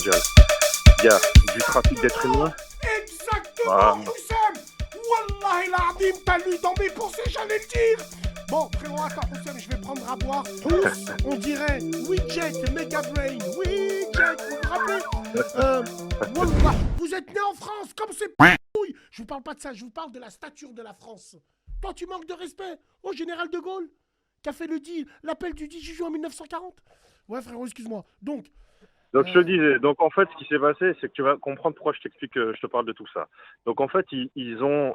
mondiale. Il y a du trafic d'êtres humains. Exactement, Oussem. Wallahi l'azim, t'as lu dans mes pensées, j'allais le dire. Bon, frérot, attends, Oussem, je vais prendre à boire. Tous, on dirait Widget, Mega Brain, Widget, vous vous rappelez Wallah, vous êtes né en France, comme c'est p***ouille. Je vous parle pas de ça, je vous parle de la stature de la France. Toi, tu manques de respect au général de Gaulle, qui a fait l'appel du 10 juillet en 1940. Ouais, frérot, excuse-moi. Donc, Donc, je te disais, donc en fait, ce qui s'est passé, c'est que tu vas comprendre pourquoi je t'explique, je te parle de tout ça. Donc, en fait, ils ont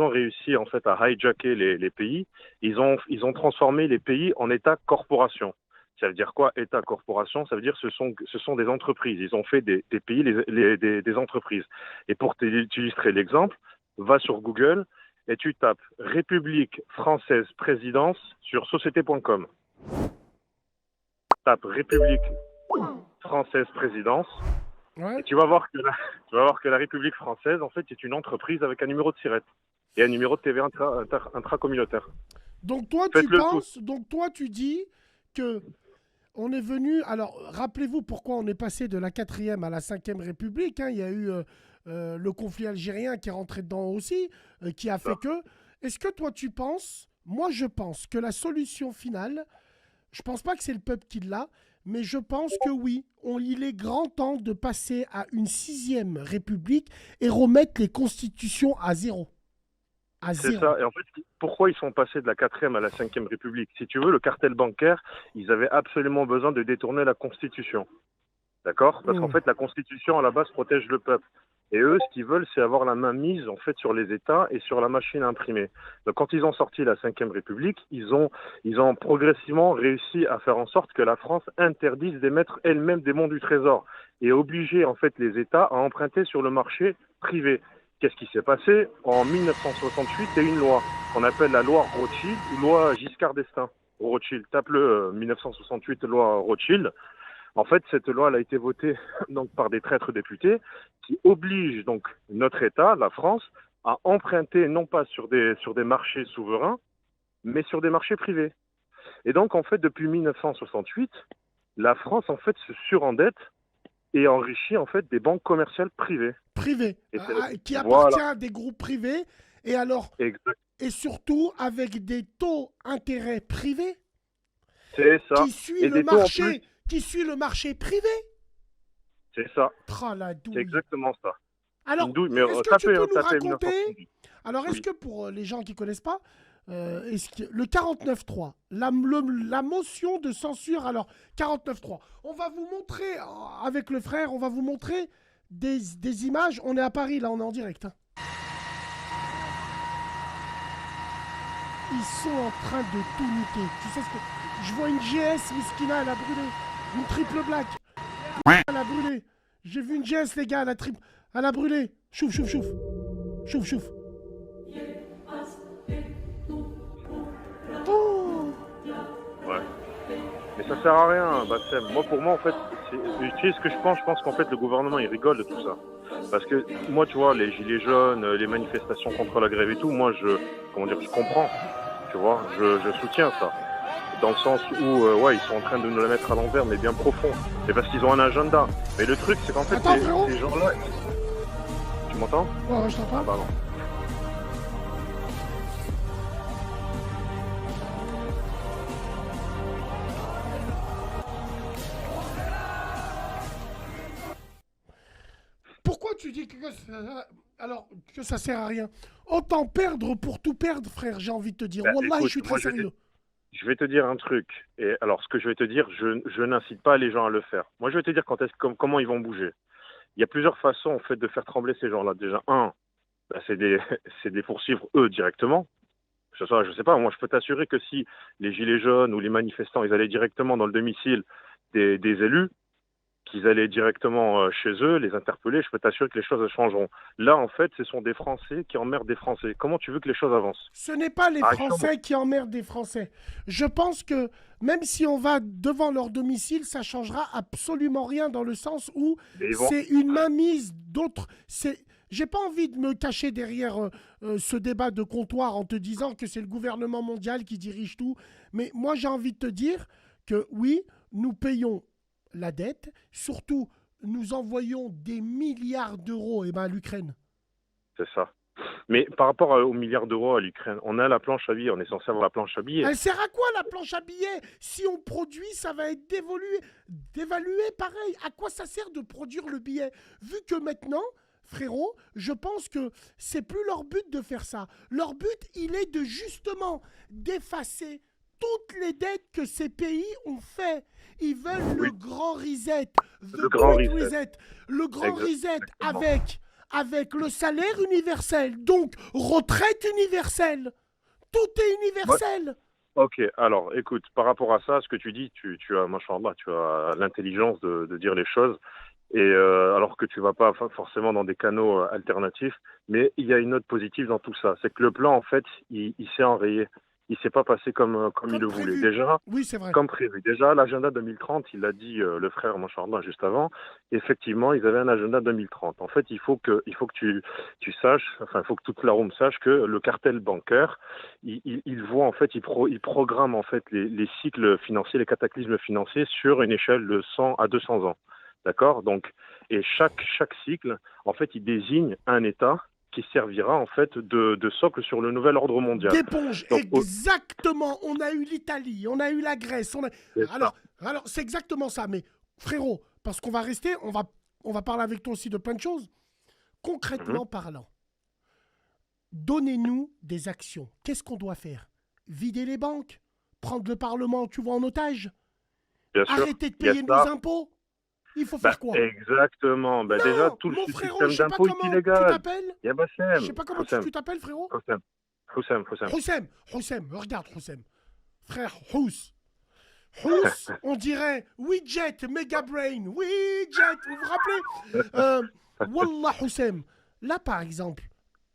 réussi en fait à hijacker les pays. Ils ont transformé les pays en États-corporations. Ça veut dire quoi, État-corporation? Ça veut dire ce sont des entreprises. Ils ont fait des pays des entreprises. Et pour t'illustrer l'exemple, va sur Google et tu tapes République française présidence sur société.com. Tape République française présidence. ouais. Et tu vas voir que la République française, en fait, est une entreprise avec un numéro de SIRET et un numéro de TVA intracommunautaire. Donc toi, tu dis que on est venu. Alors, rappelez-vous pourquoi on est passé de la 4e à la 5e République. Hein. Il y a eu le conflit algérien qui est rentré dedans aussi, qui a fait que. Est-ce que toi, tu penses. Moi, je pense que la solution finale, je pense pas que c'est le peuple qui l'a, mais je pense que oui, il est grand temps de passer à une 6e République et remettre les constitutions à zéro. C'est ça. Et en fait, pourquoi ils sont passés de la 4e à la 5e République? Si tu veux, le cartel bancaire, ils avaient absolument besoin de détourner la Constitution. D'accord? Parce qu'en fait, la Constitution, à la base, protège le peuple. Et eux, ce qu'ils veulent, c'est avoir la main mise, en fait, sur les États et sur la machine à imprimer. Donc, quand ils ont sorti la 5e République, ils ont progressivement réussi à faire en sorte que la France interdise d'émettre elle-même des bons du Trésor et obliger, en fait, les États à emprunter sur le marché privé. Qu'est-ce qui s'est passé? En 1968, il y a une loi qu'on appelle la loi Rothschild ou loi Giscard d'Estaing. Rothschild, tape-le 1968, loi Rothschild. En fait, cette loi elle a été votée donc, par des traîtres députés qui obligent donc notre État, la France, à emprunter non pas sur des marchés souverains, mais sur des marchés privés. Et donc, en fait, depuis 1968, la France, en fait, se surendette et enrichit, en fait, des banques commerciales privées. Privées, qui appartient à des groupes privés, et alors, exact. Et surtout avec des taux d'intérêt privés. C'est ça. Qui suit le marché privé. C'est ça. C'est exactement ça. Alors, est-ce que tu peux nous raconter... Alors, est-ce que pour les gens qui ne connaissent pas, le 49.3, la motion de censure, alors 49.3, on va vous montrer, avec le frère, on va vous montrer des images. On est à Paris, là, on est en direct. Hein. Ils sont en train de tout niquer. Tu sais ce que... Je vois une GS, Miskina, elle a brûlé. Une triple black. Elle a brûlé. J'ai vu une GS, les gars, elle a brûlé. Chouf, chouf, chouf. Chouf, chouf. Oh. Ouais. Mais ça sert à rien, Bassem. Pour moi, en fait, tu sais ce que je pense qu'en fait, le gouvernement, il rigole de tout ça. Parce que moi, tu vois, les gilets jaunes, les manifestations contre la grève et tout, moi, je comprends. Tu vois, je soutiens ça. Dans le sens où, ils sont en train de nous la mettre à l'envers, mais bien profond. C'est parce qu'ils ont un agenda. Mais le truc, c'est qu'en fait, ces gens-là... Tu m'entends? Ouais, je t'entends. Ah, pardon. Pourquoi tu dis que ça sert à rien? Autant perdre pour tout perdre, frère, j'ai envie de te dire. Wallah, je suis très sérieux. Je vais te dire un truc. Et alors, ce que je vais te dire, je n'incite pas les gens à le faire. Moi, je vais te dire comment ils vont bouger. Il y a plusieurs façons, en fait, de faire trembler ces gens-là. Déjà, c'est de les poursuivre eux directement. Je sais pas, moi, je peux t'assurer que si les gilets jaunes ou les manifestants, ils allaient directement dans le domicile des élus, qu'ils allaient directement chez eux, les interpeller, je peux t'assurer que les choses changeront. Là, en fait, ce sont des Français qui emmerdent des Français. Comment tu veux que les choses avancent? Ce n'est pas les Français qui emmerdent des Français. Je pense que même si on va devant leur domicile, ça changera absolument rien dans le sens où c'est une mainmise d'autres. J'ai pas envie de me cacher derrière ce débat de comptoir en te disant que c'est le gouvernement mondial qui dirige tout. Mais moi, j'ai envie de te dire que oui, nous payons la dette, surtout nous envoyons des milliards d'euros à l'Ukraine. C'est ça. Mais par rapport aux milliards d'euros à l'Ukraine, on a la planche à billets, on est censé avoir la planche à billets. Elle sert à quoi la planche à billets? Si on produit, ça va être dévalué pareil. À quoi ça sert de produire le billet? Vu que maintenant, frérot, je pense que c'est plus leur but de faire ça. Leur but, il est de justement d'effacer toutes les dettes que ces pays ont fait. Ils veulent le grand reset, le grand reset. Le grand reset avec le salaire universel, donc retraite universelle. Tout est universel. Ouais. Ok, alors écoute, par rapport à ça, ce que tu dis, tu as, machallah, tu as l'intelligence de dire les choses, et alors que tu vas pas forcément dans des canaux alternatifs, mais il y a une note positive dans tout ça, c'est que le plan, en fait, il s'est enrayé. Il s'est pas passé comme il le voulait. Déjà, oui, c'est vrai. Comme prévu. Déjà, l'agenda 2030, il l'a dit le frère Macharda juste avant. Effectivement, ils avaient un agenda 2030. En fait, il faut que tu saches, enfin, il faut que toute la room sache que le cartel bancaire, il voit en fait, il programme en fait les cycles financiers, les cataclysmes financiers sur une échelle de 100 à 200 ans. D'accord? Donc, et chaque cycle, en fait, il désigne un État qui servira en fait de socle sur le nouvel ordre mondial. D'éponge, exactement. On a eu l'Italie, on a eu la Grèce. Alors c'est exactement ça. Mais frérot, parce qu'on va rester, on va parler avec toi aussi de plein de choses. Concrètement parlant, donnez-nous des actions. Qu'est-ce qu'on doit faire? Vider les banques? Prendre le Parlement, tu vois, en otage? Arrêter de payer nos impôts? Il faut faire quoi? Exactement. Non, déjà, tout le frérot, système d'impôt est illégal. Tu t'appelles? Il y a Bassem. Je sais pas comment tu t'appelles, frérot. Houssem. Regarde Houssem. Frère Hous, on dirait Widget, Mega Brain. Widget, vous vous rappelez? Wallah Houssem. Là, par exemple,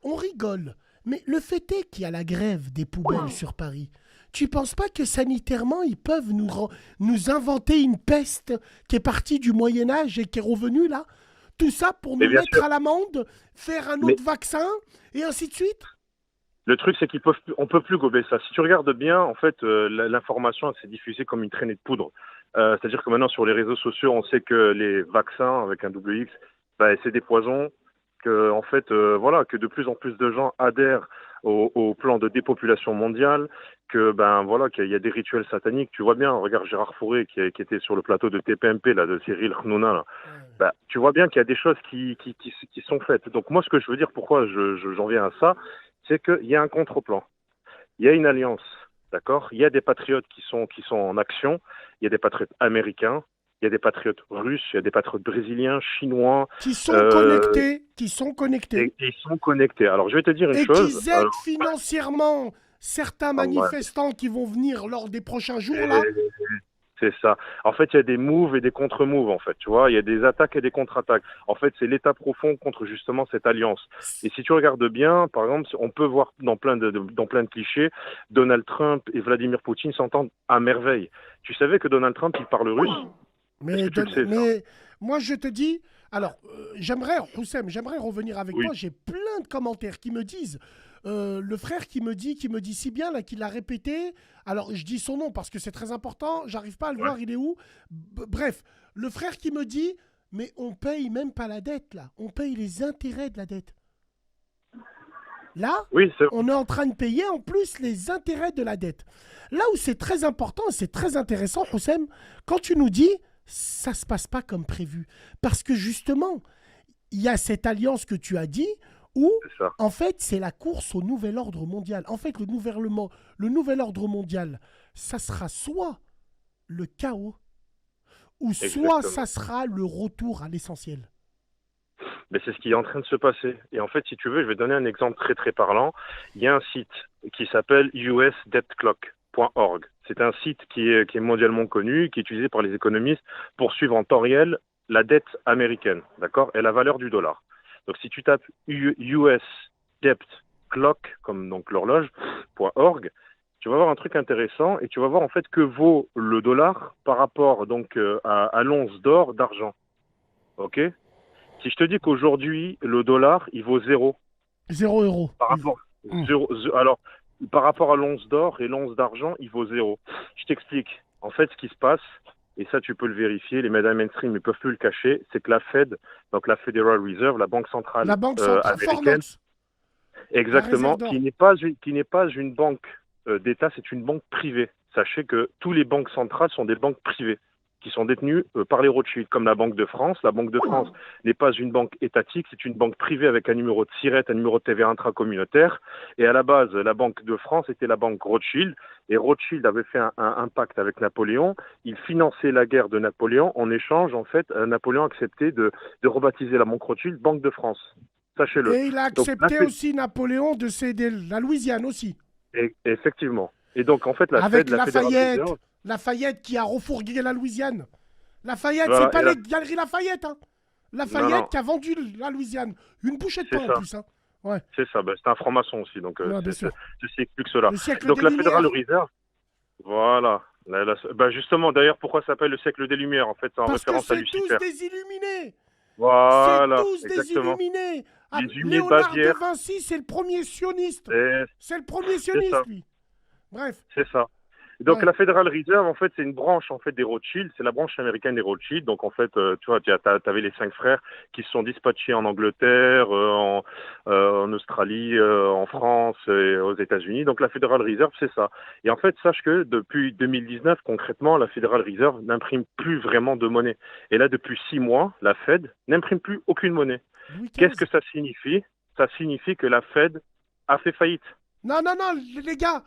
on rigole. Mais le fait est qu'il y a la grève des poubelles sur Paris. Tu penses pas que sanitairement, ils peuvent nous inventer une peste qui est partie du Moyen-Âge et qui est revenue là? Tout ça pour nous mettre à l'amende, faire un autre vaccin et ainsi de suite? Le truc, c'est qu'on peut plus gober ça. Si tu regardes bien, en fait, l'information s'est diffusée comme une traînée de poudre. C'est-à-dire que maintenant, sur les réseaux sociaux, on sait que les vaccins, avec un double X, c'est des poisons, que, en fait, que de plus en plus de gens adhèrent au plan de dépopulation mondiale, qu'il y a des rituels sataniques. Tu vois bien, regarde Gérard Fauré qui était sur le plateau de TPMP, là, de Cyril Hnouna, là. Tu vois bien qu'il y a des choses qui sont faites. Donc moi, ce que je veux dire, pourquoi j'en viens à ça, c'est qu'il y a un contre-plan. Il y a une alliance, d'accord? Il y a des patriotes qui sont en action, il y a des patriotes américains, il y a des patriotes russes, il y a des patriotes brésiliens, chinois. Qui sont connectés. Et ils sont connectés. Alors, je vais te dire une chose. Et qui aident financièrement certains manifestants qui vont venir lors des prochains jours, là. C'est ça. En fait, il y a des moves et des contre-moves, en fait. Tu vois, il y a des attaques et des contre-attaques. En fait, c'est l'État profond contre justement cette alliance. Et si tu regardes bien, par exemple, on peut voir dans plein de clichés, Donald Trump et Vladimir Poutine s'entendent à merveille. Tu savais que Donald Trump, il parle russe? Mais moi, je te dis, alors, j'aimerais revenir avec toi. J'ai plein de commentaires qui me disent, le frère qui me dit si bien, là, qu'il l'a répété. Alors, je dis son nom parce que c'est très important. J'arrive pas à le voir, il est où? Bref, le frère qui me dit, mais on paye même pas la dette, là. On paye les intérêts de la dette. Là, on est en train de payer en plus les intérêts de la dette. Là où c'est très important, c'est très intéressant, Houssem, quand tu nous dis ça se passe pas comme prévu. Parce que justement, il y a cette alliance que tu as dit où, en fait, c'est la course au nouvel ordre mondial. En fait, le nouvel ordre mondial, ça sera soit le chaos, ou soit ça sera le retour à l'essentiel. Mais c'est ce qui est en train de se passer. Et en fait, si tu veux, je vais donner un exemple très très parlant. Il y a un site qui s'appelle usdebtclock.org. C'est un site qui est mondialement connu, qui est utilisé par les économistes pour suivre en temps réel la dette américaine, d'accord, et la valeur du dollar. Donc si tu tapes usdebtclock, comme donc l'horloge.org, tu vas voir un truc intéressant et tu vas voir en fait que vaut le dollar par rapport donc à l'once d'or d'argent. Ok? Si je te dis qu'aujourd'hui, le dollar, il vaut 0. 0 euros. Alors, par rapport à l'once d'or et l'once d'argent, il vaut 0. Je t'explique. En fait, ce qui se passe, et ça tu peux le vérifier, les médias mainstream ne peuvent plus le cacher, c'est que la Fed, donc la Federal Reserve, la banque centrale La banque centrale, Fort américaine, Knox, la exactement, réserve d'or. qui n'est pas une banque d'État, c'est une banque privée. Sachez que tous les banques centrales sont des banques privées qui sont détenues par les Rothschild, comme la Banque de France. La Banque de France n'est pas une banque étatique, c'est une banque privée avec un numéro de SIRET, un numéro de TVA intracommunautaire. Et à la base, la Banque de France était la banque Rothschild. Et Rothschild avait fait un pacte avec Napoléon. Il finançait la guerre de Napoléon. En échange, en fait, Napoléon acceptait de rebaptiser la banque Rothschild Banque de France. Sachez-le. Et il a Donc, accepté aussi, Napoléon, de céder la Louisiane aussi. effectivement. Et donc, en fait, la Avec Fed, la Federal Lafayette. Reserve, Lafayette qui a refourgué la Louisiane. Lafayette, c'est voilà, pas les galeries Lafayette. Hein. non, Lafayette non, qui a vendu la Louisiane. Une bouchée de c'est pain en ça. plus. Hein. Ouais, C'est ça. Ben, c'est un franc-maçon aussi. Donc, ouais, bien sûr. ceci explique cela. Le siècle Donc, des la Federal Lumières. Reserve, voilà. Ben, justement, d'ailleurs, pourquoi ça s'appelle le siècle des Lumières? En fait, c'est en Parce que référence à c'est tous Lucifer. des illuminés. C'est Voilà, tous des exactement. illuminés. Ah, Les Illuminés de Léonard de Bavière, Vinci, c'est le premier sioniste. et C'est le premier c'est ça. sioniste, lui. Bref. C'est ça. Donc Ouais. la Federal Reserve, en fait, c'est une branche en fait des Rothschild, c'est la branche américaine des Rothschild. Donc en fait, tu vois, t'avais les 5 frères qui se sont dispatchés en Angleterre, en Australie, en France et aux États-Unis. Donc la Federal Reserve, c'est ça. Et en fait, sache que depuis 2019, concrètement, la Federal Reserve n'imprime plus vraiment de monnaie. Et là, depuis 6 mois, la Fed n'imprime plus aucune monnaie. Louis Qu'est-ce XV. que ça signifie? Ça signifie que la Fed a fait faillite. Non, non, non, les gars.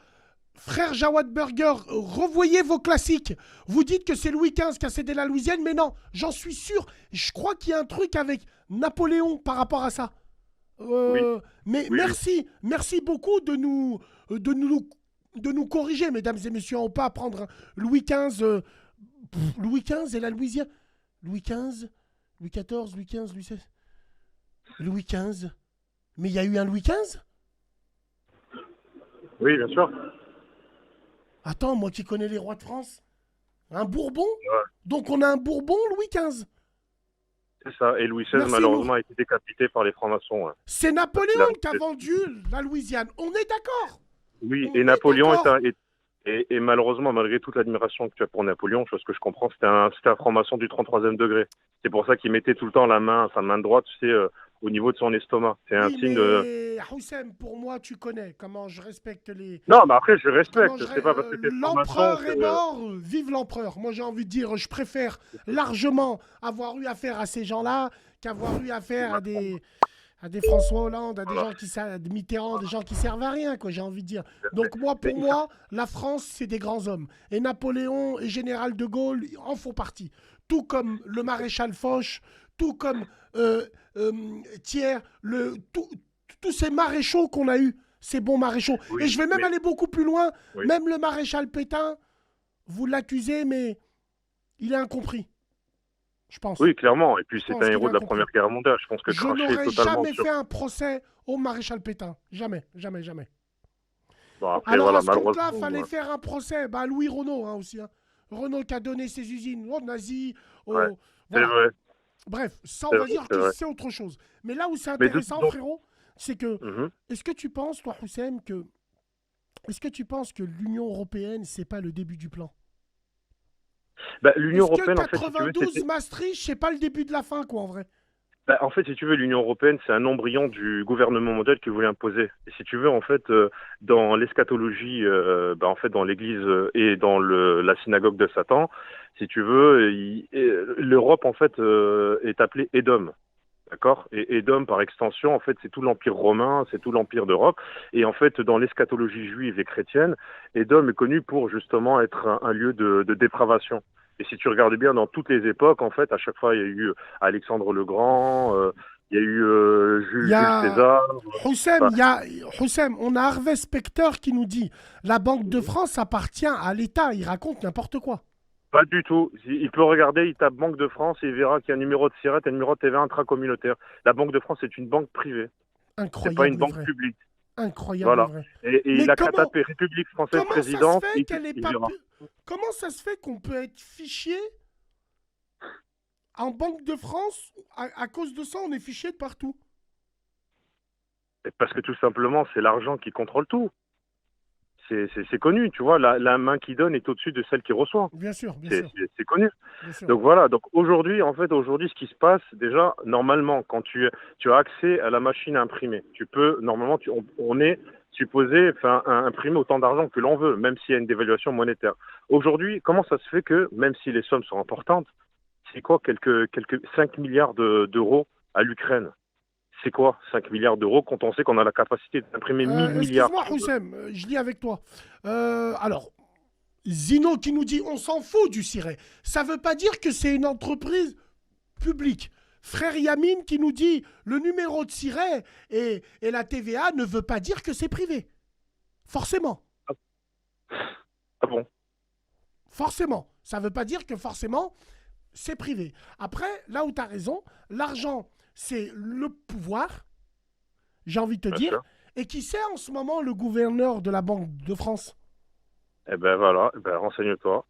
Frère Jawad Burger, revoyez vos classiques. Vous dites que c'est Louis XV qui a cédé la Louisiane, mais non, j'en suis sûr. Je crois qu'il y a un truc avec Napoléon par rapport à ça. Oui, Mais oui, oui. merci beaucoup de nous, de nous corriger, mesdames et messieurs. On peut apprendre Louis XV, Louis XV et la Louisiane. Louis XV, Louis XIV, Louis XV, Louis XVI. Louis XV. Mais il y a eu un Louis XV. Oui, bien sûr. Attends, moi qui connais les rois de France. Un Bourbon. Ouais. Donc on a un Bourbon Louis XV. C'est ça. Et Louis XVI, Merci, malheureusement, a été décapité par les francs-maçons. Ouais. C'est Parce qu'il Napoléon a... qui a vendu la Louisiane. On est d'accord. Oui, On et est Napoléon d'accord. et malheureusement, malgré toute l'admiration que tu as pour Napoléon, chose que je comprends, c'était un franc-maçon du 33e degré. C'est pour ça qu'il mettait tout le temps la main, sa main droite, tu sais, au niveau de son estomac. C'est un Oui, signe de... mais Houssem, pour moi, tu connais comment je respecte les. Non, mais après, je Comment respecte. je... C'est pas parce que t'es franc-maçon L'empereur est que... mort, vive l'empereur. Moi, j'ai envie de dire, je préfère largement avoir eu affaire à ces gens-là qu'avoir eu affaire à des François Hollande, à des Voilà. gens qui servent, des Mitterrand, des gens qui servent à rien, quoi, j'ai envie de dire. Donc moi, Mais pour moi, la France, c'est des grands hommes. Et Napoléon et Général de Gaulle en font partie. Tout comme le maréchal Foch, tout comme Thiers, tous ces maréchaux qu'on a eus, ces bons maréchaux. Et Oui, je vais même mais... aller beaucoup plus loin. Oui. Même le maréchal Pétain, vous l'accusez, mais il est incompris. Je pense. Oui, clairement. Et puis, Je c'est pense un qu'il héros est de la incompris. Première Guerre mondiale. Je pense que Je cracher n'aurais totalement jamais sur... fait un procès au maréchal Pétain. Jamais, jamais, jamais. Bon, après, Alors voilà, à ce compte-là, malheureusement... fallait faire un procès à Louis Renault aussi. Hein. Renault qui a donné ses usines aux nazis. Ouais, c'est Voilà. vrai. Bref, ça, C'est on va vrai, dire c'est que vrai. c'est autre chose. Mais là où c'est Mais intéressant, donc... frérot, c'est que Mhm. est-ce que tu penses, toi, Houssem, que est-ce que tu penses que l'Union européenne, c'est pas le début du plan? Bah, l'Union Est-ce que européenne, en fait, si tu veux, 92 Maastricht, c'est pas le début de la fin, quoi, en vrai? bah, en fait, si tu veux, l'Union européenne, c'est un embryon du gouvernement mondial qui voulait imposer. Et si tu veux, en fait, dans l'eschatologie, bah, en fait, dans l'Église et dans la synagogue de Satan, si tu veux, l'Europe, en fait, est appelée Édom. D'accord? Et Édom, par extension, en fait, c'est tout l'Empire romain, c'est tout l'Empire d'Europe. Et en fait, dans l'eschatologie juive et chrétienne, Édom est connu pour justement être un lieu de dépravation. Et si tu regardes bien, dans toutes les époques, en fait, à chaque fois, il y a eu Alexandre le Grand, il y a eu Il y Jules a César. Houssem, Enfin, il y a Houssem, on a Harvey Specter qui nous dit la Banque de France appartient à l'État. Il raconte n'importe quoi. pas du tout. Il peut regarder, il tape Banque de France et il verra qu'il y a un numéro de SIRET et un numéro de TVA intracommunautaire. La Banque de France est une banque privée. C'est pas Incroyable une mais banque vrai. publique. Incroyable mais Voilà. vrai. Et Mais il a qu'à taper République française comment ça se présidente fait et qu'elle est il pas verra. comment ça se fait qu'on peut être fichier en Banque de France à cause de ça on est fiché de partout. Parce que tout simplement, c'est l'argent qui contrôle tout. C'est connu, tu vois, la main qui donne est au-dessus de celle qui reçoit. Bien sûr, C'est connu. bien sûr. Donc voilà, donc aujourd'hui, ce qui se passe, déjà, normalement, quand tu as accès à la machine à imprimer, tu peux, normalement, on est supposé imprimer autant d'argent que l'on veut, même s'il y a une dévaluation monétaire. Aujourd'hui, comment ça se fait que, même si les sommes sont importantes, c'est quoi quelques 5 milliards d'euros à l'Ukraine? C'est quoi 5 milliards d'euros quand on sait qu'on a la capacité d'imprimer 1 000 milliards? Excuse-moi, Houssem, je lis avec toi. Alors, Zino qui nous dit on s'en fout du Siret. Ça veut pas dire que c'est une entreprise publique. Frère Yamine qui nous dit le numéro de Siret et la TVA ne veut pas dire que c'est privé. Forcément. Ah bon? Forcément. Ça veut pas dire que forcément c'est privé. Après, là où tu as raison, l'argent, c'est le pouvoir, j'ai envie de te Bien dire. sûr. Et qui c'est en ce moment le gouverneur de la Banque de France? Eh ben voilà, renseigne-toi.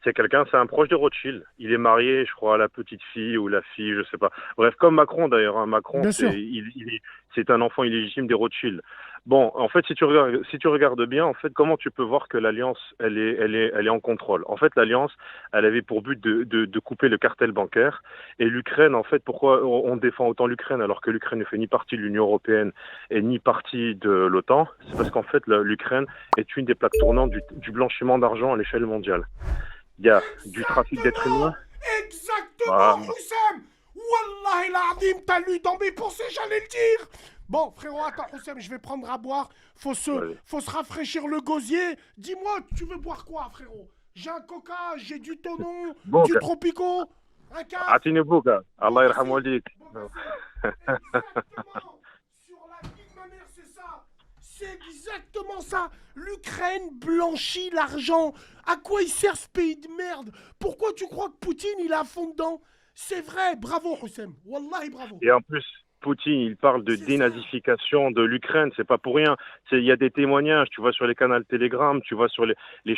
C'est un proche de Rothschild. Il est marié, je crois, à la petite fille ou la fille, je sais pas. Bref, comme Macron d'ailleurs. Hein. Macron, Bien sûr. c'est un enfant illégitime des Rothschild. Bon, en fait, si tu regardes bien, en fait, comment tu peux voir que l'alliance, elle est en contrôle? En fait, l'alliance, elle avait pour but de couper le cartel bancaire. Et l'Ukraine, en fait, pourquoi on défend autant l'Ukraine alors que l'Ukraine ne fait ni partie de l'Union européenne et ni partie de l'OTAN? C'est parce qu'en fait, l'Ukraine est une des plaques tournantes du blanchiment d'argent à l'échelle mondiale. Il y a du trafic d'êtres humains. Exactement, Voilà. Houssem. Wallahi l'azim, t'as lu dans mes pensées, j'allais le dire. Bon, frérot, attends, Houssem, je vais prendre à boire. Faut se rafraîchir le gosier. Dis-moi, tu veux boire quoi, frérot? J'ai un coca, j'ai du tonon, Bon, du tropico, un café. Atine Bouga, Allah yarham walik. Exactement. Sur la vie de ma mère, c'est ça. C'est exactement ça. L'Ukraine blanchit l'argent. À quoi il sert ce pays de merde? Pourquoi tu crois que Poutine, il est à fond dedans? C'est vrai, bravo, Houssem. Wallahi, bravo. Et en plus, Poutine, il parle de dénazification de l'Ukraine, c'est pas pour rien. Il y a des témoignages, tu vois sur les canaux Telegram, tu vois sur les